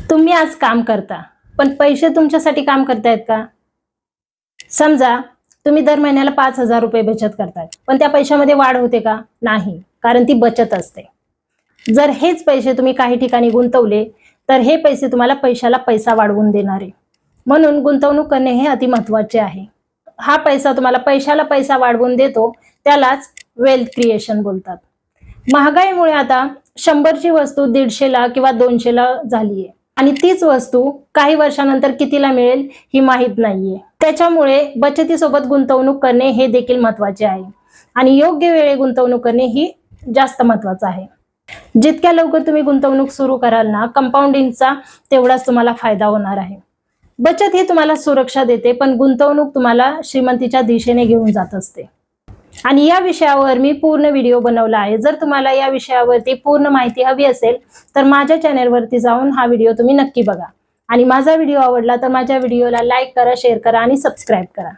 तुम्ही आज काम करता, पण पैसे तुमच्यासाठी काम करतायत का? समजा तुम्ही दर महिन्याला 5,000 रुपये बचत करताय, पण त्या पैशामध्ये वाढ होते का? नाही, कारण ती बचत असते. जर हेच पैसे तुम्ही काही ठिकाणी गुंतवले, तर हे पैसे तुम्हाला पैशाला पैसा वाढवून देणार आहे. म्हणून गुंतवणूक करणे हे अति महत्त्वाचे आहे. हा पैसा तुम्हाला पैशाला पैसा वाढवून देतो, त्यालाच वेल्थ क्रिएशन बोलतात. महागाईमुळे आता 100ची वस्तू 150ला किंवा 200ला झाली आहे आणि तीच वस्तू काही वर्षानंतर कितीला मिळेल ही माहित नाहीये. त्याच्यामुळे बचतीसोबत गुंतवणूक करणे हे देखील महत्त्वाचे आहे आणि योग्य वेळी गुंतवणूक करणे ही जास्त महत्त्वाचं आहे. जितक्या लवकर तुम्ही गुंतवणूक सुरू कराल ना, कंपाऊंडिंगचा तेवढाच तुम्हाला फायदा होणार आहे. बचत ही तुम्हाला सुरक्षा देते, पण गुंतवणूक तुम्हाला श्रीमंतीच्या दिशेने घेऊन जात असते. आणि या विषयावर मी पूर्ण व्हिडिओ बनवला आहे. जर तुम्हाला या विषयावरती पूर्ण माहिती हवी असेल तर माझ्या चॅनलवरती जाऊन हा व्हिडिओ तुम्ही नक्की बघा. आणि माझा व्हिडिओ आवडला तर माझ्या व्हिडिओला लाईक करा, शेअर करा आणि सबस्क्राईब करा.